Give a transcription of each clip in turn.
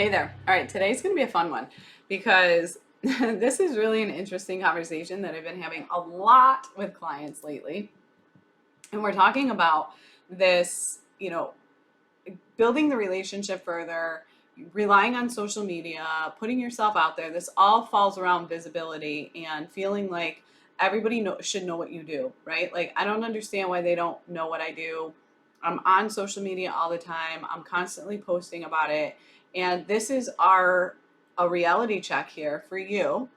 Hey there. All right, today's going to be a fun one because this is really an interesting conversation that I've been having a lot with clients lately. And we're talking about this, building the relationship further, relying on social media, putting yourself out there. This all falls around visibility and feeling like everybody should know what you do, right? Like, I don't understand why they don't know what I do. I'm on social media all the time. I'm constantly posting about it. And this is a reality check here for you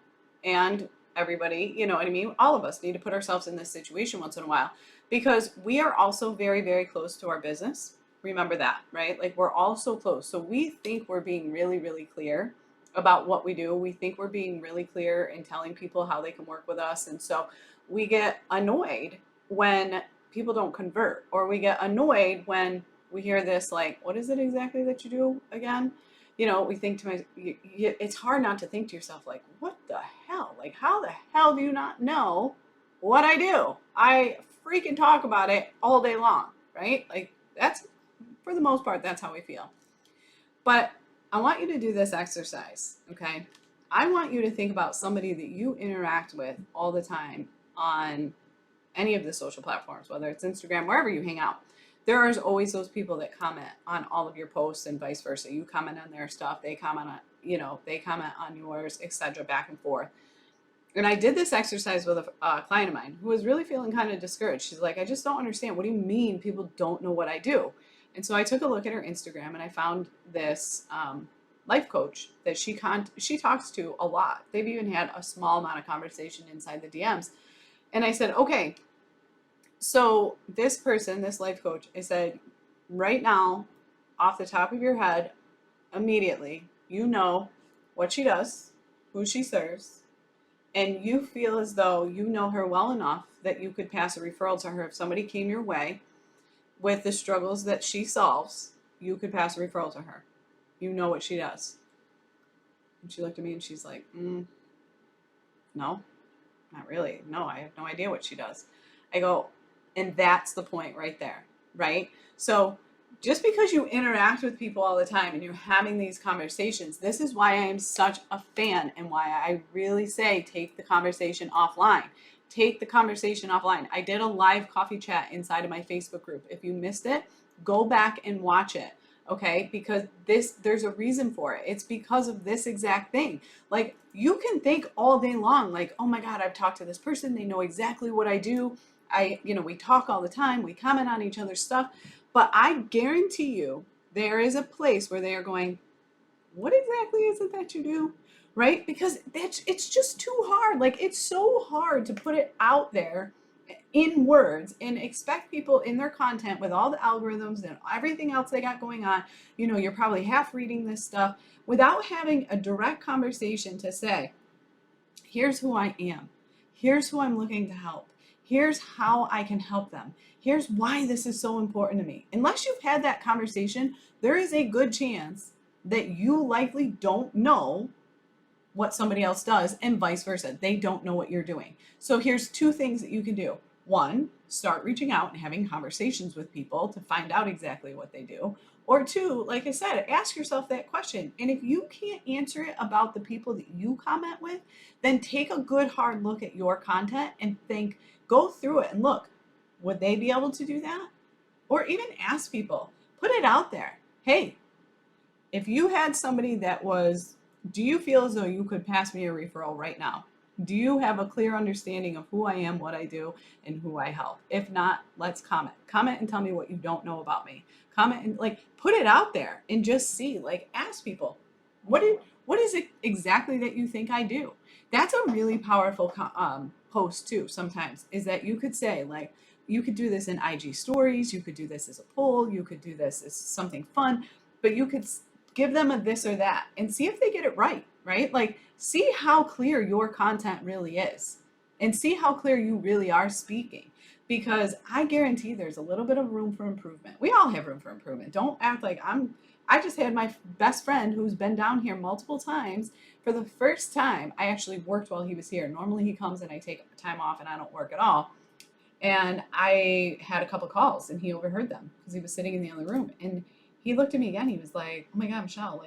and everybody, you know what I mean? All of us need to put ourselves in this situation once in a while because we are also very, very close to our business. Remember that, right? Like, we're all so close. So we think we're being really, really clear about what we do. We think we're being really clear in telling people how they can work with us. And so we get annoyed when people don't convert, or we get annoyed when we hear this, like, what is it exactly that you do again? We think to myself, it's hard not to think to yourself, like, what the hell? Like, how the hell do you not know what I do? I freaking talk about it all day long, right? Like, that's, for the most part, that's how we feel. But I want you to do this exercise, okay? I want you to think about somebody that you interact with all the time on any of the social platforms, whether it's Instagram, wherever you hang out. There is always those people that comment on all of your posts and vice versa. You comment on their stuff, they comment on, they comment on yours, etc., back and forth. And I did this exercise with a client of mine who was really feeling kind of discouraged. She's like, I just don't understand. What do you mean people don't know what I do? And so I took a look at her Instagram and I found this life coach that she talks to a lot. They've even had a small amount of conversation inside the DMs. And I said, okay, so this person, this life coach, I said, right now, off the top of your head, immediately, you know what she does, who she serves, and you feel as though you know her well enough that you could pass a referral to her. If somebody came your way with the struggles that she solves, you could pass a referral to her. You know what she does. And she looked at me and she's like, no, not really. No, I have no idea what she does. I go, and that's the point right there, right? So just because you interact with people all the time and you're having these conversations, this is why I am such a fan and why I really say take the conversation offline. Take the conversation offline. I did a live coffee chat inside of my Facebook group. If you missed it, go back and watch it. Okay, because there's a reason for it. It's because of this exact thing. Like, you can think all day long, like, oh my God, I've talked to this person. They know exactly what I do. We talk all the time. We comment on each other's stuff. But I guarantee you, there is a place where they are going, what exactly is it that you do? Right? Because it's just too hard. Like, it's so hard to put it out there in words and expect people in their content with all the algorithms and everything else they got going on. You're probably half reading this stuff without having a direct conversation to say, here's who I am. Here's who I'm looking to help. Here's how I can help them. Here's why this is so important to me. Unless you've had that conversation, there is a good chance that you likely don't know what somebody else does and vice versa. They don't know what you're doing. So here's two things that you can do. One, start reaching out and having conversations with people to find out exactly what they do. Or two, like I said, ask yourself that question. And if you can't answer it about the people that you comment with, then take a good hard look at your content and think, go through it and look, would they be able to do that? Or even ask people, put it out there. Hey, if you had somebody that was, do you feel as though you could pass me a referral right now? Do you have a clear understanding of who I am, what I do, and who I help? If not, let's comment. Comment and tell me what you don't know about me. Comment and put it out there and just see, ask people, what is it exactly that you think I do? That's a really powerful post too. Sometimes is that you could say you could do this in IG stories, you could do this as a poll, you could do this as something fun, but you could give them a this or that and see if they get it right, right? See how clear your content really is and see how clear you really are speaking. Because I guarantee there's a little bit of room for improvement. We all have room for improvement. Don't act like I just had my best friend who's been down here multiple times. For the first time, I actually worked while he was here. Normally he comes and I take time off and I don't work at all. And I had a couple calls and he overheard them because he was sitting in the other room. And he looked at me again. He was like, oh my God, Michelle,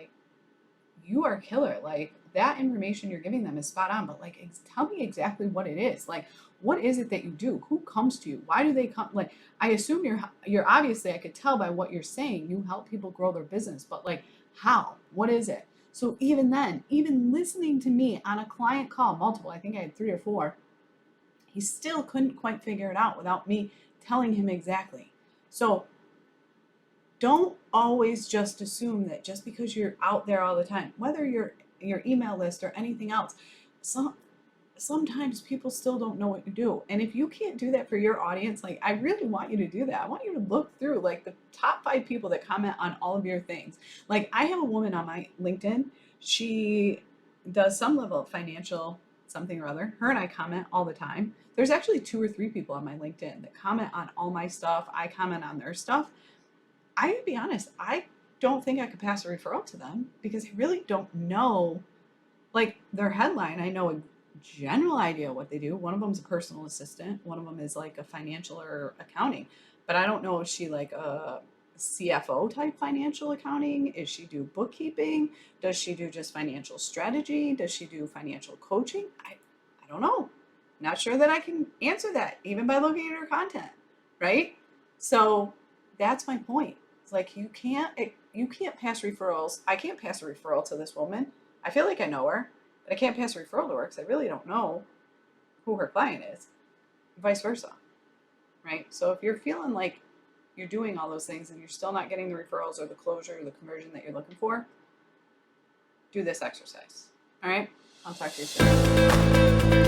you are a killer. Like, that information you're giving them is spot on, but like, tell me exactly what it is. Like, what is it that you do? Who comes to you? Why do they come? Like, I assume you're obviously, I could tell by what you're saying, you help people grow their business, but like, how? What is it? So even then, even listening to me on a client call, multiple, I think I had 3 or 4, he still couldn't quite figure it out without me telling him exactly. So don't always just assume that just because you're out there all the time, whether you're your email list or anything else, sometimes people still don't know what you do. And if you can't do that for your audience, like, I really want you to do that. I want you to look through like the top 5 people that comment on all of your things. Like, I have a woman on my LinkedIn. She does some level of financial something or other. Her and I comment all the time. There's actually 2 or 3 people on my LinkedIn that comment on all my stuff. I comment on their stuff. I gotta be honest, I don't think I could pass a referral to them because I really don't know, like, their headline. I know a general idea what they do. One of them's a personal assistant. One of them is like a financial or accounting, but I don't know if she like a CFO type financial accounting. Is she do bookkeeping? Does she do just financial strategy? Does she do financial coaching? I don't know. Not sure that I can answer that even by looking at her content, right? So that's my point. It's like, you can't pass referrals. I can't pass a referral to this woman. I feel like I know her, but I can't pass a referral to her because I really don't know who her client is, vice versa, right? So if you're feeling like you're doing all those things and you're still not getting the referrals or the closure or the conversion that you're looking for, do this exercise. All right? I'll talk to you soon.